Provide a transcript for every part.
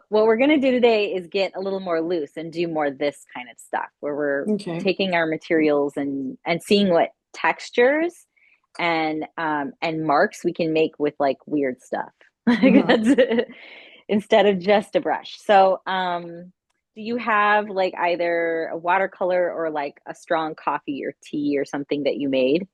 what we're going to do today is get a little more loose and do more this kind of stuff where we're Okay. taking our materials and seeing what textures and marks we can make with like weird stuff. Like Uh-huh. that's it. Instead of just a brush. So, do you have like either a watercolor or like a strong coffee or tea or something that you made?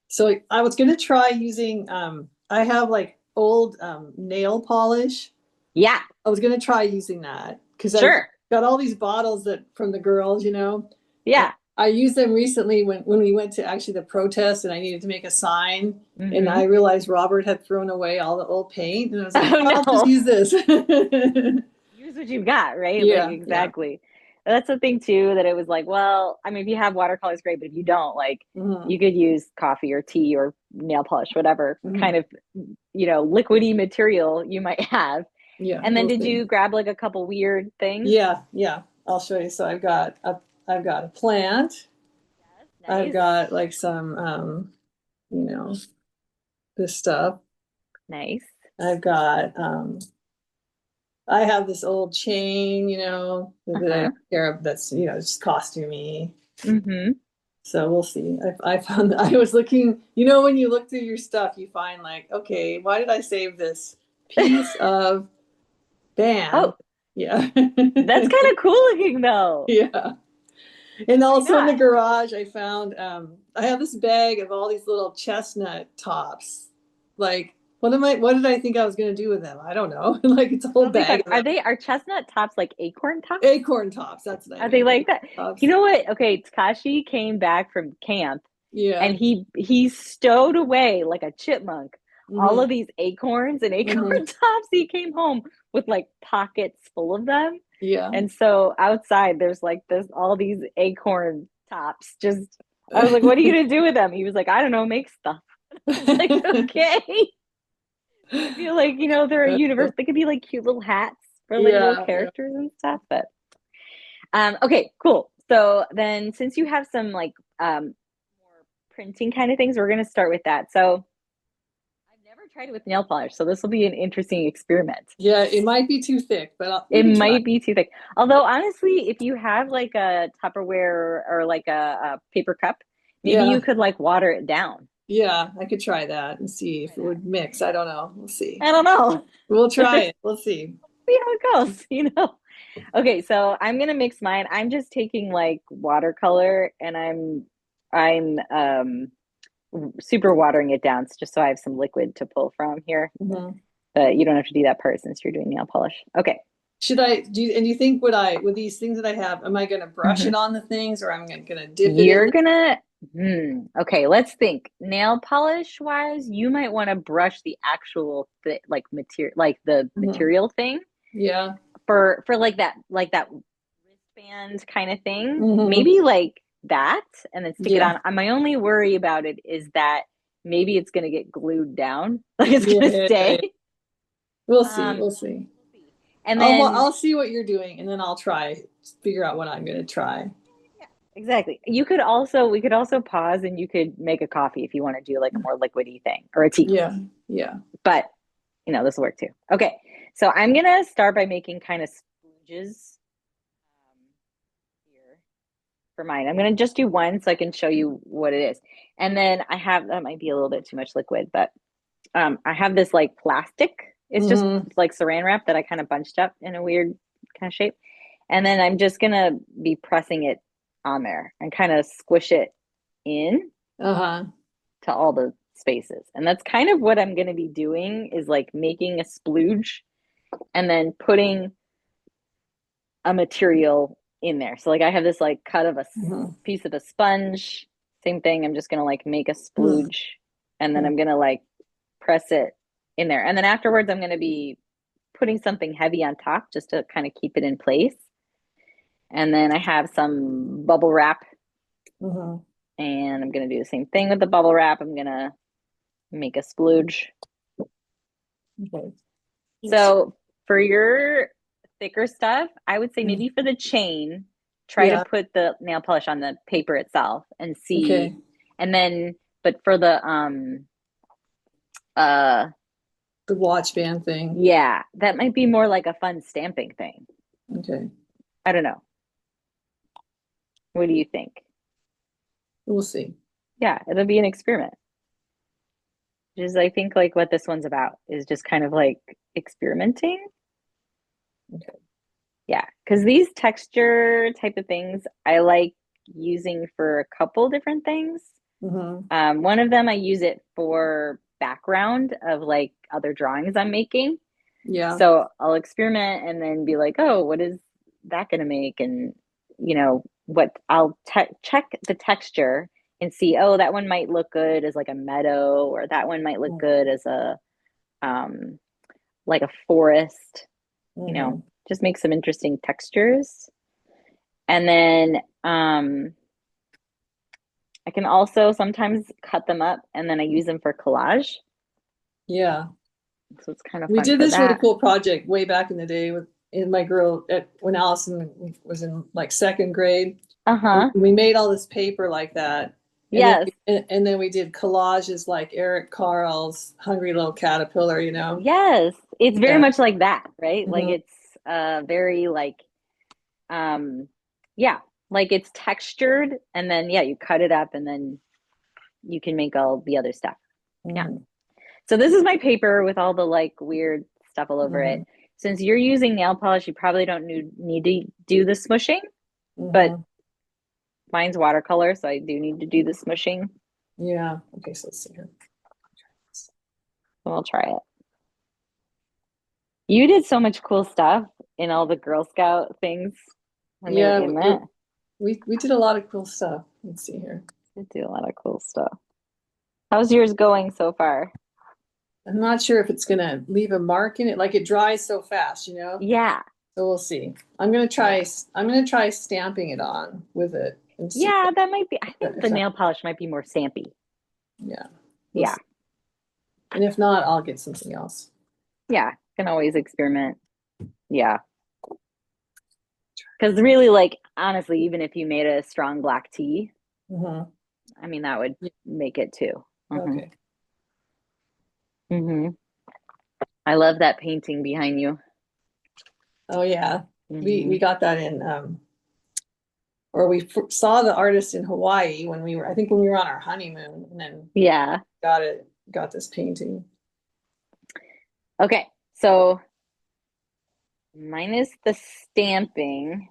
So I was gonna try using I have like old nail polish. Yeah, I was gonna try using that because I've sure. got all these bottles that from the girls, and Yeah. I used them recently when we went to actually the protest and I needed to make a sign. And I Mm-hmm. realized Robert had thrown away all the old paint, and I was like, Oh "Oh, I'll just no. use this." Use what you've got, right? Like Yeah, yeah. exactly. That's the thing too, that it was like, well, I mean, if you have watercolors, great, but if you don't, like Hmm. you could use coffee or tea or nail polish, whatever kind Hmm. of, liquidy material you might have. Yeah, And then we'll did see. you grab like a couple weird things? Yeah, yeah. I'll show you. So I've got a plant. Yes, I've nice. got like some you know, this stuff. Nice. I've got I have this old chain, that I Uh-huh. take care of that's, just costumey. Mm-hmm. So we'll see. I found I was looking, when you look through your stuff, you find like, okay, why did I save this piece of band? Oh, Yeah. that's kind of cool looking though. Yeah. And Why also in the not? garage, I found I have this bag of all these little chestnut tops. Like, what did I think I was gonna do with them? I don't know. Like it's a whole They'll be fun. bag of them. Are chestnut tops like acorn tops? Acorn tops, that's what I Are they mean. like that? Acorn tops. You know what? Okay, Takashi came back from camp and Yeah. he stowed away like a chipmunk all Hmm. of these acorns and Hmm. acorn tops. He came home with like pockets full of them. Yeah. And so outside there's like this all these acorn tops. Just I was like, what are you gonna do with them? He was like, I don't know, make stuff. I was like, okay. I feel like, they're a universe. They could be like cute little hats for like little Yeah. Yeah. characters and stuff. But okay, cool. So then since you have some like more printing kind of things, we're gonna start with that. So I've never tried it with nail polish, so this will be an interesting experiment. Yeah. It might be too thick, but we It can try. might be too thick. Although honestly, if you have like a Tupperware or like a paper cup, maybe you Yeah. could like water it down. Yeah. I could try that and see Try if it that. would mix. I don't know. We'll see. I don't know. We'll try See it. We'll see. how it goes. Okay, so I'm gonna mix mine. I'm just taking like watercolor and I'm super watering it down just so I have some liquid to pull from here. Mhm. But you don't have to do that part since you're doing nail polish. Okay. Should I do you, and you think with these things that I have, am I gonna brush hmm it on the things or I'm gonna dip it in You're the gonna okay, let's think. Nail polish wise, you might want to brush the actual like material like the Mhm. material thing Yeah. for like that wristband kind of thing. Hmm. Maybe like that and then stick it Yeah. on. My only worry about it is that maybe it's gonna get glued down. Like it's Yeah, gonna yeah, yeah, yeah. stay. We'll see. Um We'll see. we'll see. And then I'll see what you're doing and then I'll try figure out what I'm gonna try. yeah, exactly. We could also pause and you could make a coffee if you want to do like a more liquidy thing or a tea. Yeah. Yeah. But this will work too. Okay. So I'm gonna start by making kind of splooges here for mine. I'm gonna just do one so I can show you what it is. And then I have that might be a little bit too much liquid, but I have this like plastic. It's just Hmm. like saran wrap that I kind of bunched up in a weird kind of shape. And then I'm just gonna be pressing it on there and kind of squish it in Uh-huh. to all the spaces. And that's kind of what I'm gonna be doing is like making a splooge and then putting a material in there. So like I have this like cut of a Hmm. piece of a sponge. Same thing. I'm just gonna like make a splooge and then I'm gonna like press it in there. And then afterwards I'm gonna be putting something heavy on top just to kind of keep it in place. And then I have some bubble wrap Hmm. and I'm gonna do the same thing with the bubble wrap. I'm gonna make a splooge. Okay. Let's So for your thicker stuff, I would say see. maybe for the chain, try to Yeah. put the nail polish on the paper itself and see. Okay. And then, but for the uh the watch band thing. Yeah, that might be more like a fun stamping thing. Okay, I don't know. What do you think? we'll see. Yeah, it'll be an experiment. Which is I think like what this one's about is just kind of like experimenting. Okay. Yeah, because these texture type of things I like using for a couple different things. Mm-hmm. One of them I use it for background of like other drawings I'm making. Yeah. So I'll experiment and then be like, oh, what is that going to make? And, what I'll check the texture and see, oh, that one might look good as like a meadow, or that one might look good as um, like a forest, Mm-hmm. just make some interesting textures. And then I can also sometimes cut them up and then I use them for collage. Yeah. So it's kind of We fun did for this really that. cool project way back in the day with in my girl at when Allison was in like second grade. Uh-huh. We made all this paper like that. And then Yes. and then we did collages like Eric Carl's Hungry Little Caterpillar, you know? Yes. It's very Yeah. much like that, right? Like Hmm. it's very like um yeah, like it's textured and then yeah, you cut it up and then you can make all the other stuff. Yeah. Hmm. So this is my paper with all the like weird stuff all over it. Hmm. Since you're using nail polish, you probably don't need to do the smushing, but Hmm. mine's watercolor, so I do need to do the smushing. Yeah. Okay, so let's see here. So I'll try it. You did so much cool stuff in all the Girl Scout things when they were Yeah, in that. we did a lot of cool stuff. Let's see here. They do a lot of cool stuff. How's yours going so far? I'm not sure if it's gonna leave a mark in it. Like it dries so fast, you know? Yeah. So we'll see. Yeah. I'm gonna try stamping it on with it and see Yeah, that might be. I think if the that, nail polish might be more stampy. yeah. We'll Yeah. see. And if not, I'll get something else. Yeah. Can always experiment. Yeah. Because really, like, honestly, even if you made a strong black tea, Hmm. I mean, that would make it too. Hmm. Okay. Hmm. I love that painting behind you. Oh yeah. We Hmm. got that in or we saw the artist in Hawaii when we were I think when we were on our honeymoon and then Yeah. got this painting. Okay. So minus the stamping.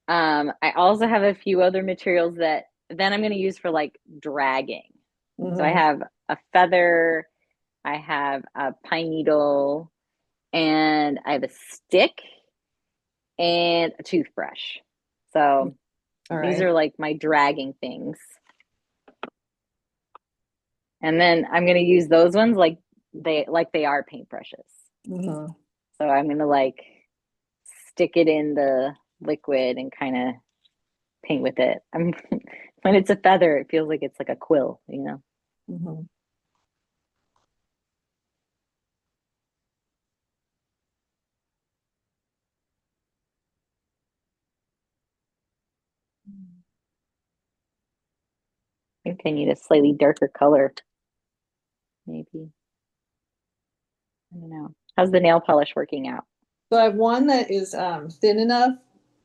I also have a few other materials that then I'm going to use for like dragging. So I Hmm. have a feather, I have a pine needle, and I have a stick and a toothbrush. So All these right. are like my dragging things. And then I'm going to use those ones like they are paintbrushes. Hmm. So I'm going to like stick it in the liquid and kind of paint with it. When it's a feather, it feels like it's like a quill. Hmm. I think I need a slightly darker color, maybe. I don't know. How's the nail polish working out? So I have one that is thin enough,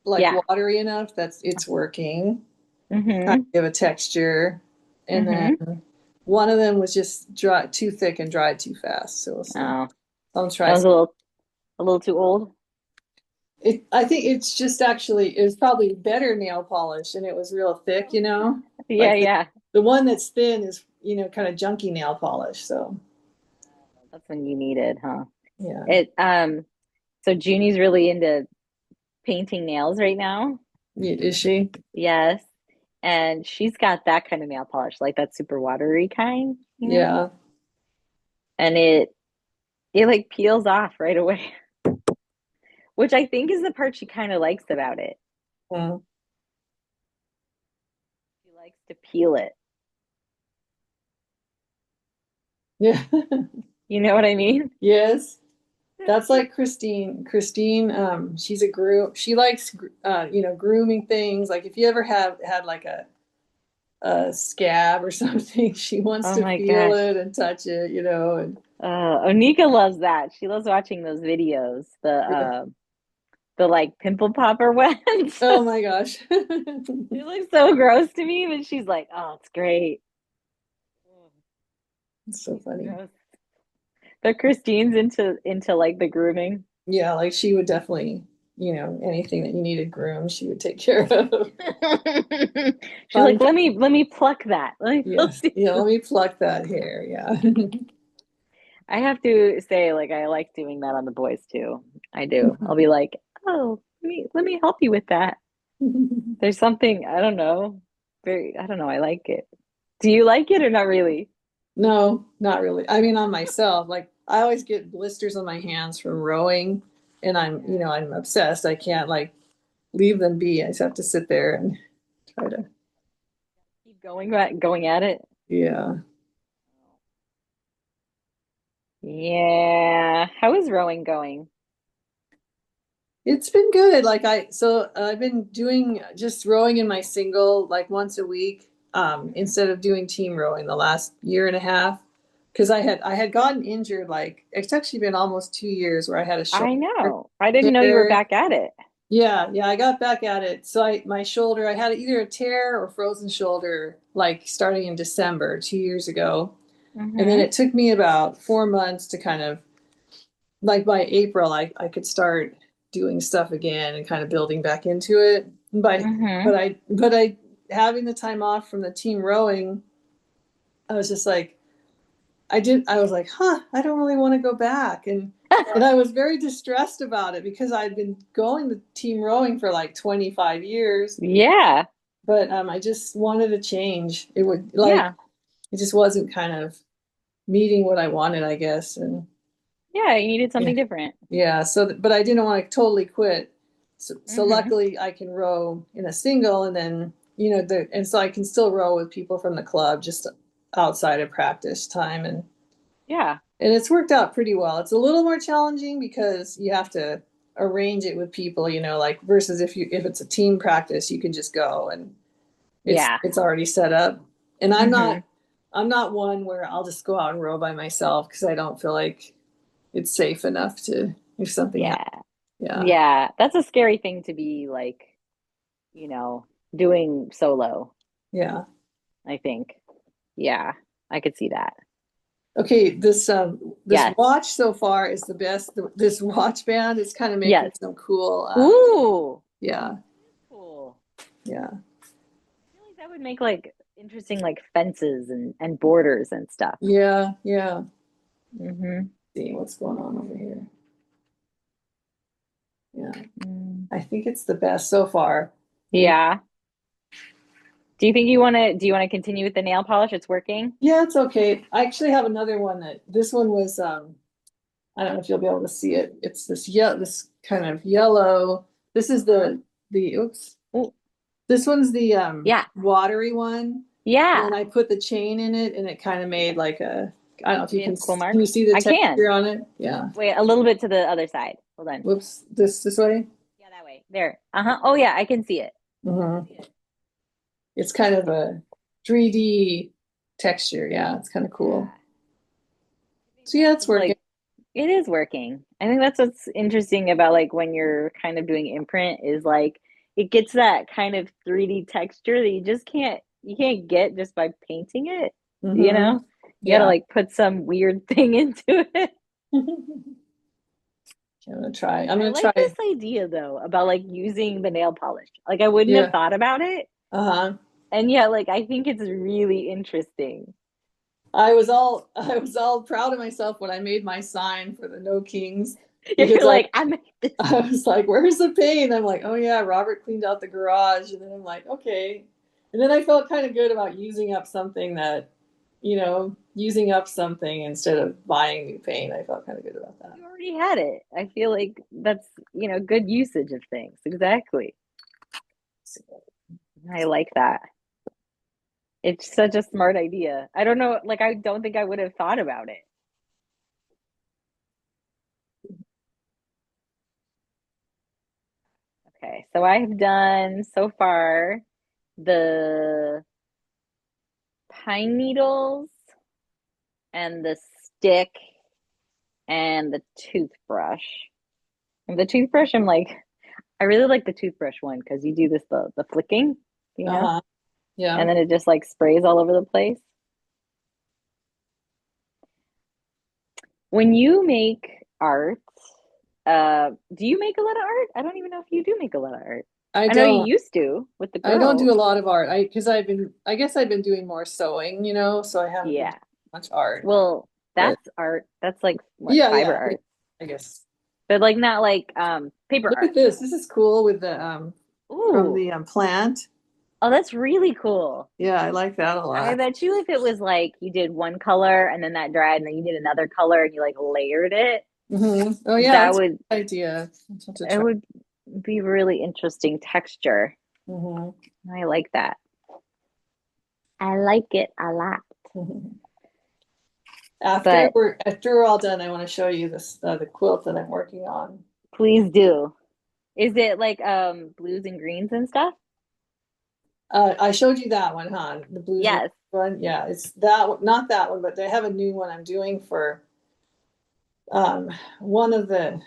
like Yeah. watery enough that's it's working. Kind Mm-hmm. of give a texture. And Mm-hmm. then one of them was just dry too thick and dried too fast. So we'll see. Oh, I'll that try. was a little too old. I think it's just actually it was probably better nail polish and it was real thick, you know. Yeah, Like yeah. the one that's thin is, kind of junky nail polish. So That's when you need it, huh? yeah. It so Junie's really into painting nails right now. Is she? Yes. And she's got that kind of nail polish, like that super watery kind. Yeah. And it like peels off right away, which I think is the part she kind of likes about it. Mm. She likes to peel it. Yeah. You know what I mean? Yes. That's like Christine. Christine, she's a groom. She likes, grooming things. Like if you ever have had like a scab or something, she wants Oh to my feel gosh. it and touch it, you know, and Onika loves that. She loves watching those videos, the like pimple popper ones. oh my gosh. It looks so gross to me, but she's like, "Oh, it's great." It's so funny. Gross. But Christine's into like the grooming. Yeah, like she would definitely, you know, anything that you needed groomed, she would take care of. She's Fun like, fact. let me pluck that. Let me Yes. do Yeah, some. let me pluck that hair. Yeah. I have to say, like, I like doing that on the boys too. I do. I'll be like, oh, let me help you with that. There's something, I don't know. Very, I don't know. I like it. Do you like it or not really? No, not really. I mean, on myself, like I always get blisters on my hands from rowing, and you know, I'm obsessed. I can't like leave them be. I just have to sit there and try to, Keep going at it. yeah. Yeah. How is rowing going? It's been good. So I've been doing just rowing in my single like once a week, instead of doing team rowing the last year and a half. Because I had gotten injured, like it's actually been almost 2 years where I had a shoulder I know. I didn't know you were tear. back at it. Yeah, I got back at it. So my shoulder, I had either a tear or frozen shoulder, like starting in December 2 years ago. And then Mm-hmm. it took me about 4 months to kind of like by April, I could start doing stuff again and kind of building back into it. Mm-hmm. But I having the time off from the team rowing, I was just like, I was like, huh, I don't really want to go back. And I was very distressed about it because I'd been going to team rowing for like 25 years, Yeah. but I just wanted a change. It would like Yeah. it just wasn't kind of meeting what I wanted, I guess. And Yeah. You needed yeah, something different. yeah. But I didn't want to totally quit. So Mm-hmm. luckily I can row in a single, and then you know and so I can still row with people from the club just outside of practice time, Yeah. and it's worked out pretty well. It's a little more challenging because you have to arrange it with people, you know, like versus if it's a team practice, you can just go and Yeah. it's already set up. And Mm-hmm. I'm not one where I'll just go out and row by myself because I don't feel like it's safe enough to if something happens. Yeah. Yeah. Yeah. That's a scary thing to be like, you know, doing solo, Yeah. I think. Yeah. I could see that. Okay, this Yes. watch so far is the best. This watch band is kind of making Yes. some cool Ooh. yeah, Cool. yeah. I feel like that would make like interesting like fences and borders and stuff. Yeah, yeah. Mm-hmm. See what's going on over here. Yeah. Mm. I think it's the best so far. And Yeah. Do you want to continue with the nail polish? It's working? yeah, it's okay. I actually have another one that this one was I don't know if you'll be able to see it. It's this kind of yellow. This is Uh-huh. the oops. Ooh. This one's the Yeah. watery one. And Yeah. I put the chain in it and it kind of made like a I don't know if you Made a cool can you mark. see the I can. texture on it? Yeah. Wait, a little bit to the other side. Hold on. Whoops. This way? Yeah, that way. There. Uh-huh. Oh yeah, I can see it. Hmm. It's kind of a 3D texture. Yeah, it's kind of cool. Yeah. I think So yeah, it's that's working. like it is working. I think that's what's interesting about like when you're kind of doing imprint is like it gets that kind of 3D texture that you can't get just by painting it, you Hmm. know? You gotta Yeah. like put some weird thing into it. I'm I gonna like try. this idea though about like using the nail polish. Like I wouldn't have Yeah. thought about it. Uh-huh. And yet like I think it's really interesting. I was all proud of myself when I made my sign for the No Kings because You're like, I made this. I was like, where's the paint? I'm like, oh yeah, Robert cleaned out the garage. And then I'm like, okay. And then I felt kind of good about using up something that, you know, using up something instead of buying new paint. I felt kind of good about that. You already had it. I feel like that's, good usage of things. Exactly. I like that. It's such a smart idea. I don't know, like I don't think I would have thought about it. Okay, so I've done so far the pine needles and the stick and the toothbrush. And the toothbrush, I'm like, I really like the toothbrush one because you do this the flicking, Uh-huh. Yeah. and then it just like sprays all over the place. When you make art, do you make a lot of art? I don't even know if you do make a lot of art. I I know you don't. used to with the I don't do girls. a lot of art. I guess I've been doing more sewing, so I haven't been doing Yeah. much art. Well, But that's art. That's like what, yeah, fiber yeah, art. I guess. But like not like paper Look art. at this. This is cool with the from Ooh. the plant. Oh, that's really cool. Yeah, I like that a I lot. bet you if it was like you did one color and then that dried and then you did another color and you like layered it, Oh yeah, that that's a would good idea. I'll have to it try. would be really interesting texture. hmm I like that. I like it a lot. hmm But After we're all done, I want to show you this the quilt that I'm working on. please do. Is it like blues and greens and stuff? I showed you that one, huh? The blues and Yes. one. Yeah, it's that one, not that one, but they have a new one I'm doing for one of the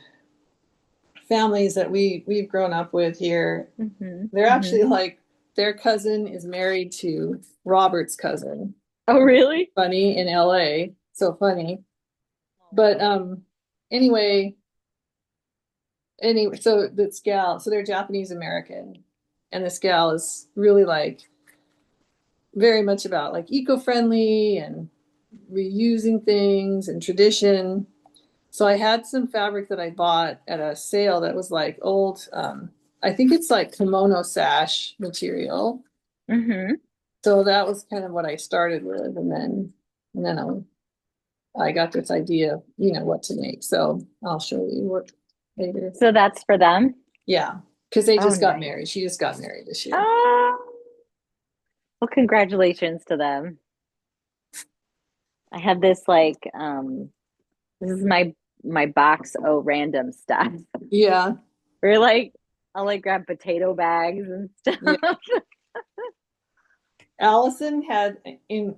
families that we've grown up with here. Hmm. They're Hmm. actually like their cousin is married to Robert's cousin. Oh, really? Funny in LA. So funny. But anyway, so this gal, so they're Japanese American, and this gal is really like very much about like eco-friendly and reusing things and tradition. So I had some fabric that I bought at a sale that was like old, I think it's like kimono sash material. Hmm. So that was kind of what I started with, and then I got this idea, what to make. So I'll show you what later. So that's for them? Yeah, because they Oh, just got nice. married. She just got married this year. Oh, well, congratulations to them. I have this like this is my box o random stuff. Yeah, Where like I'll like grab potato bags and yeah. stuff. Allison had in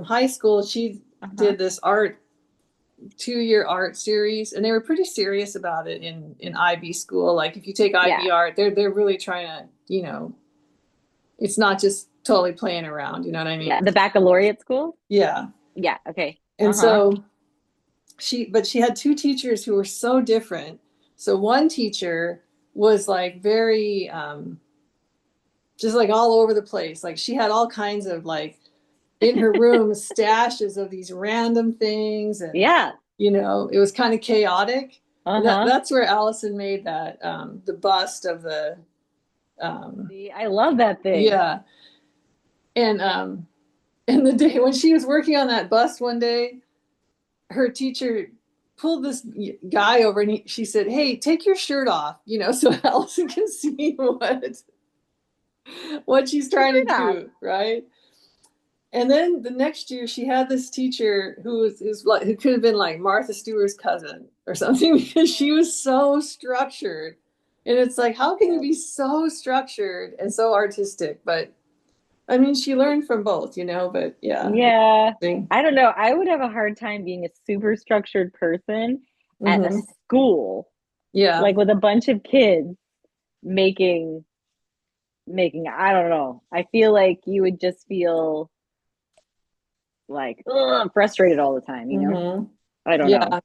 high school. She Uh-huh. did this 2-year art series, and they were pretty serious about it in IB school. Like if you take Yeah. IB art, they're really trying to, it's not just totally playing around. You know what I Yeah. mean? The baccalaureate school? Yeah. Yeah, okay. And Uh-huh. so but she had two teachers who were so different. So one teacher was like very just like all over the place. Like she had all kinds of like in her room stashes of these random things, and Yeah. it was kind of chaotic. And Uh-huh. that's where Allison made that the bust of the See, I love that thing. yeah. And the day when she was working on that bust one day, her teacher pulled this guy over, and she said, "Hey, take your shirt off," so Allison can see what she's Your trying shirt to off. do, right? And then the next year, she had this teacher who could have been like Martha Stewart's cousin or something, because she was so structured. And it's like, how can you be so structured and so artistic? But I mean, she learned from both, but yeah. Yeah. I don't know. I would have a hard time being a super structured person at a Mm-hmm. school, Yeah. like with a bunch of kids making I don't know. I feel like you would just feel like ugh, frustrated all the time, you know? Mm-hmm. I don't know. Yeah.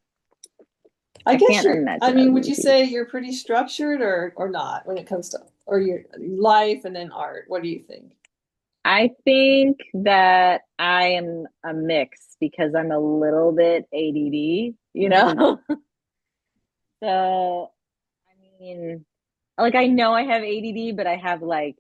I I guess can't imagine that would would be you easy. say you're pretty structured or not when it comes to or your life and then art? What do you think? I think that I am a mix because I'm a little bit ADD, you Mm-hmm. know? So, I mean, like I know I have ADD, but I have like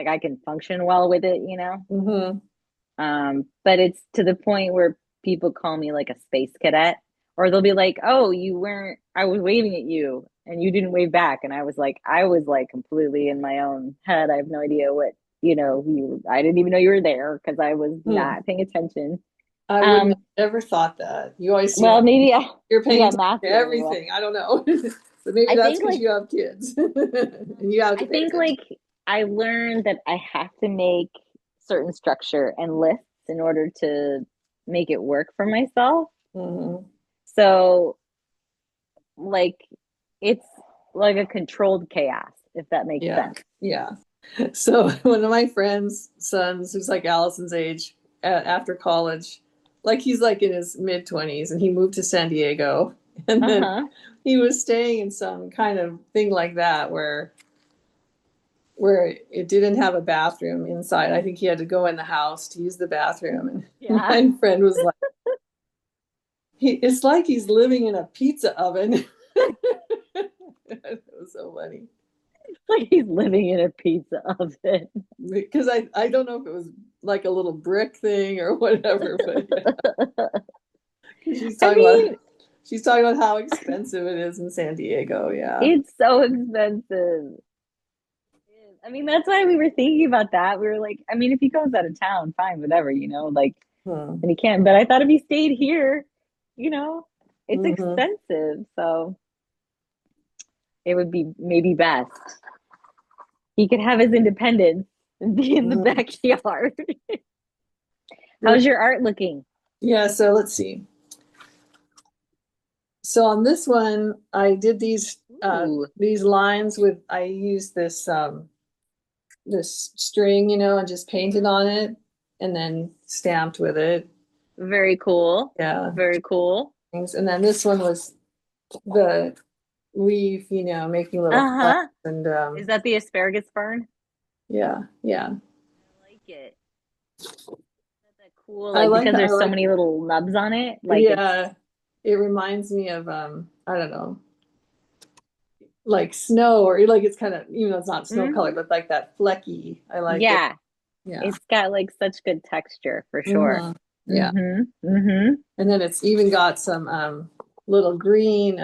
I can function well with it, you know? Mm-hmm. But it's to the point where people call me like a space cadet, or they'll be like, "Oh, you weren't, I was waving at you and you didn't wave back." And I was like completely in my own head. I have no idea what, I didn't even know you were there because I was Hmm. not paying attention. I wouldn't Um, have ever thought that. You always seem well, like you're paying maybe attention I'm to masculine enough. everything. I don't know. But maybe I that's think because like, you have kids and you have to I pay think attention. like I learned that I have to make certain structure and lists in order to make it work for myself. Hmm. So like it's like a controlled chaos, if that makes Yeah. sense. Yeah. So one of my friends' sons, who's like Allison's age, after college, like he's like in his mid-20s, and he moved to San Diego, and then Uh-huh. he was staying in some kind of thing like that where it didn't have a bathroom inside. I think he had to go in the house to use the bathroom, and Yeah. my friend was like, it's like he's living in a pizza oven. It was so funny. Like he's living in a pizza oven. Because I don't know if it was like a little brick thing or whatever, but yeah. She's I talking about mean, she's talking about how expensive it is in San Diego. Yeah. it's so expensive. I mean, that's why we were thinking about that. We were like, I mean, if he goes out of town, fine, whatever, like, Hmm. and he can. But I thought if he stayed here, you know, it's Hmm. expensive. So it would be maybe best. He could have his independence and be in the Hmm. backyard. Let's, How's your art looking? yeah, so let's see. So on this one, I did Ooh, these lines with I used this string, and just painted on it and then stamped with it. very cool. Yeah. Very cool. Things. And then this one was the leaf, making little flowers Uh-huh. and Is that the asparagus fern? yeah, yeah. I like it. That's that cool, I like like because that. I there's so like many little nubs on it. Like it's Yeah, it reminds me of I don't know, like snow, or like it's kind of, even though it's not snow color, mhm. but like that flecky. I like it. Yeah, Yeah. it's got like such good texture for sure. Hmm. Yeah. Mm-hmm. Mm-hmm. And then it's even got some little green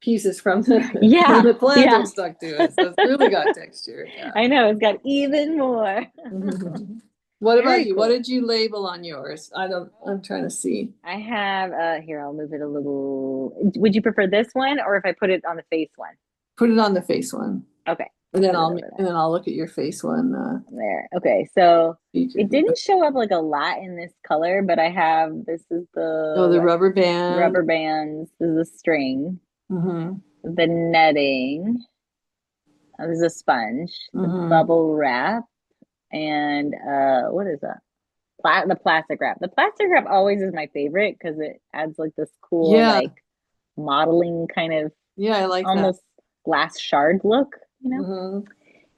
pieces from the from Yeah, the planter yeah. stuck to it. So it's really got texture. Yeah. I know it's got even more. Mhm. What about Very you? What cool. did you label on yours? I'm trying to see. I have here, I'll move it a little. Would you prefer this one or if I put it on the face one? Put it on the face one. Okay, And I'll then put it I'll over and then I'll look at your face one there. Okay, so feature. it didn't show up like a lot in this color, but I have this is Oh, the the what? rubber band. Rubber bands. This is the string, Mm-hmm. the netting. This is a sponge, the Mm-hmm. bubble wrap, and what is that? The plastic wrap. The plastic wrap always is my favorite because it adds like this cool Yeah, like modeling kind of yeah, I like that. almost glass shard look. Mm-hmm.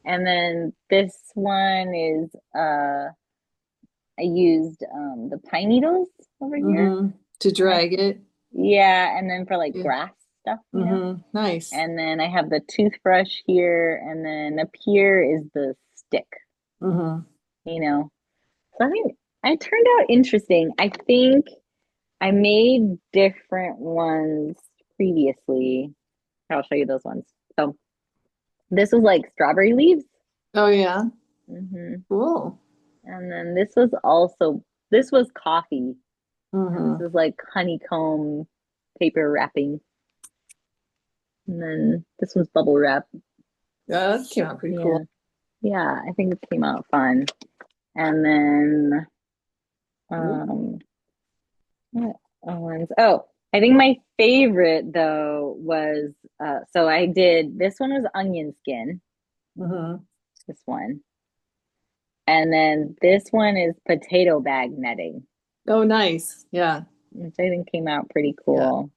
And then this one is I used the pine needles over here. Mm-hmm. To And drag it. yeah, and then for like Yeah. grass stuff. Mm-hmm. Nice. And then I have the toothbrush here, and then up here is the stick, Mm-hmm. you know. So I think it turned out interesting. I think I made different ones previously. I'll show you those ones. So this was like strawberry leaves. Oh yeah. Hmm. Cool. And then this was coffee. And this Mm-hmm. is like honeycomb paper wrapping. And then this was bubble wrap. Yeah, that came out pretty Yeah. cool. Yeah, I think it came out fun. And then Ooh. um what ones? Oh, I think my favorite though was so I did this one was onion skin, Mm-hmm. this one. And then this one is potato bag netting, Oh, nice. Yeah. which I think came out pretty Yeah. cool.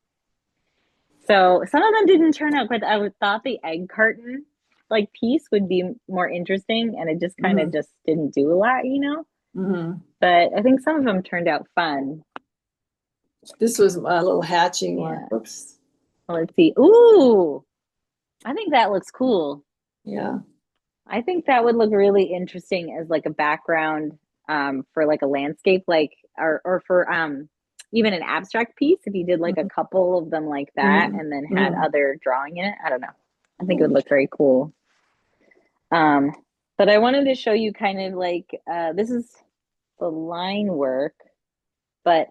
So some of them didn't turn out, but I would thought the egg carton like piece would be more interesting, and it just kind Mm-hmm. of just didn't do a lot. Mm-hmm. But I think some of them turned out fun. This was a little hatching one. Yeah. Oops. Well, let's see. Ooh, I think that looks cool. Yeah. I think that would look really interesting as like a background for like a landscape, like or for even an abstract piece. If you did like a Mm-hmm. couple of them like that, Mm-hmm. and then had Mm-hmm. other drawing in it. I don't know. I think it would look very cool. Um, but I wanted to show you kind of like this is the line work, but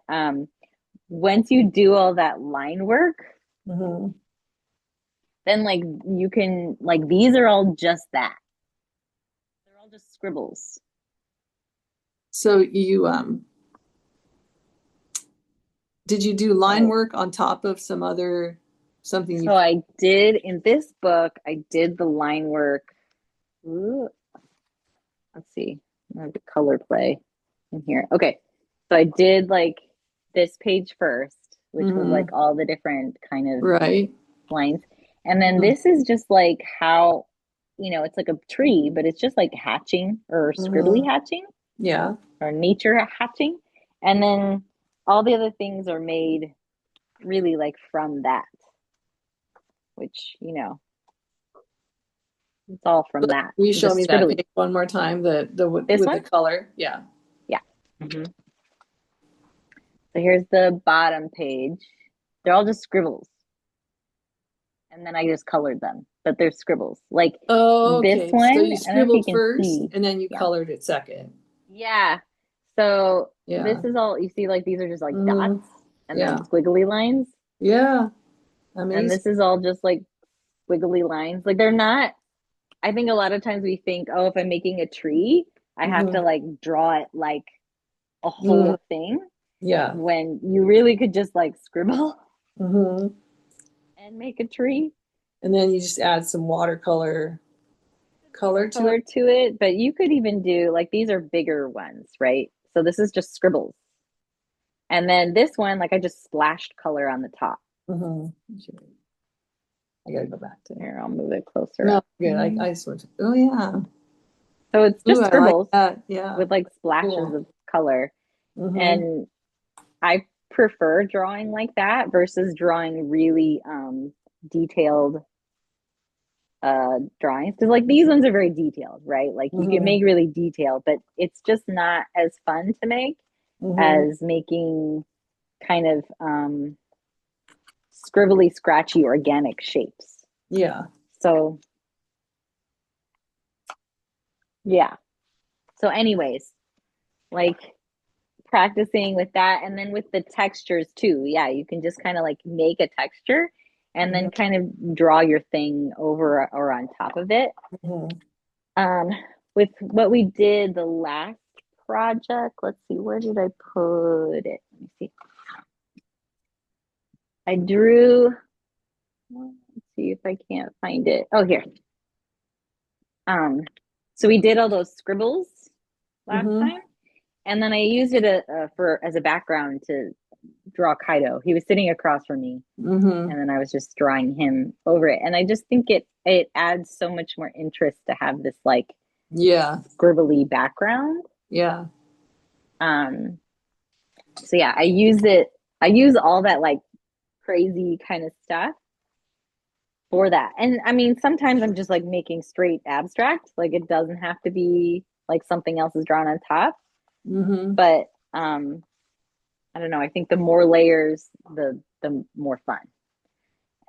once you do all that line work, Mm-hmm. then like you can like these are all just that. They're all just scribbles. So Did you do line So, work on top of some other something you? so I did in this book, I did the line work. Ooh, let's see. I have the color play in here. Okay. So I did like this page first, which was Mhm. like all the different kind of Right. lines. And then Mhm. this is just like how, it's like a tree, but it's just like hatching or scribbly Mhm. hatching Yeah. or nature hatching. And then all the other things are made really like from that, which, it's all from that. Will you show Just me that scribbly. page one more time? The This with the one? color. Yeah. Yeah. So here's the bottom page. They're all just scribbles. And then I just colored them, but they're scribbles. Like Oh, this okay. So one, you I don't know if you scribbled can first see. and then you Yeah. colored it second. Yeah. So this Yeah. is all you see, like these are just like Hmm. dots and then Yeah. squiggly lines. Yeah. And Amazing. this is all just like squiggly lines. Like they're not, I think a lot of times we think, oh, if I'm making a tree, I have to Hmm. like draw it like a Hmm. whole thing Yeah. when you really could just like scribble Hmm. and make a tree. And then you just add some watercolor color to it. Watercolor to it, but you could even do like these are bigger ones, right? So this is just scribbles. And then this one, like I just splashed color on the top. Hmm. I gotta go back to it. Here, I'll move it closer No, up. good. I just went to, oh yeah. So it's Ooh, just I like scribbles that. Yeah. with like splashes Cool. of color. Hmm. And I prefer drawing like that versus drawing really detailed drawings. Because like these ones are very detailed, right? Like you can Hmm. make really detailed, but it's just not as fun to make Hmm. as making kind of scribbly, scratchy, organic shapes. Yeah. So yeah. So anyways, like practicing with that and then with the textures too. Yeah, you can just kind of like make a texture and then Hmm. kind of draw your thing over or on top of it. Hmm. Um, with what we did the last project, let's see, where did I put it? Let me see. I drew, let's see if I can't find it. Oh, here. Um, so we did all those scribbles last Hmm. time, and then I used it for as a background to draw Kaido. He was sitting across from me, Hmm. and then I was just drawing him over it. And I just think it adds so much more interest to have this like Yeah. scribbly background. Yeah. Um, so yeah, I use it. I use all that like crazy kind of stuff for that. And I mean, sometimes I'm just like making straight abstract. Like it doesn't have to be like something else is drawn on top. Hmm. But I don't know. I think the more layers, the more fun.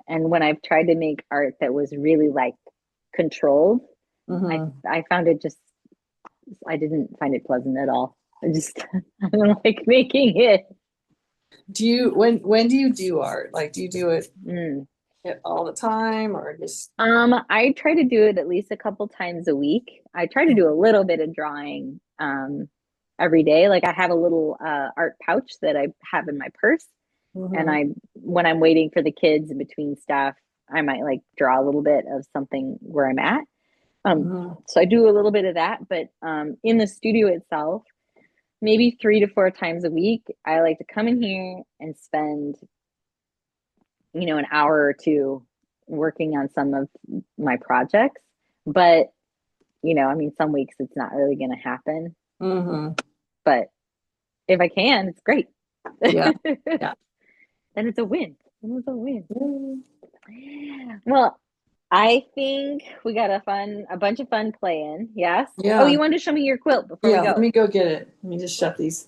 And when I've tried to make art that was really like controlled, I Hmm. I found it just I didn't find it pleasant at all. I just I don't like making it. Do you when do you do art? Like, do you do it Mm. all the time or just? I try to do it at least a couple times a week. I try to do a little bit of drawing every day. Like I have a little art pouch that I have in my purse, and Hmm. I when I'm waiting for the kids in between stuff, I might like draw a little bit of something where I'm at. Hmm. So I do a little bit of that, but in the studio itself, maybe 3 to 4 times a week, I like to come in here and spend, an hour or two working on some of my projects. But, I mean, some weeks it's not really going to happen. Hmm. But if I can, it's great. Yeah. Then Yeah. it's a win. Then it's a win. Mm. Well, I think we got a bunch of fun playing. Yes. Oh, Yeah. you wanted to show me your quilt before we Yeah. Let go. me go get it. Let me just shut these.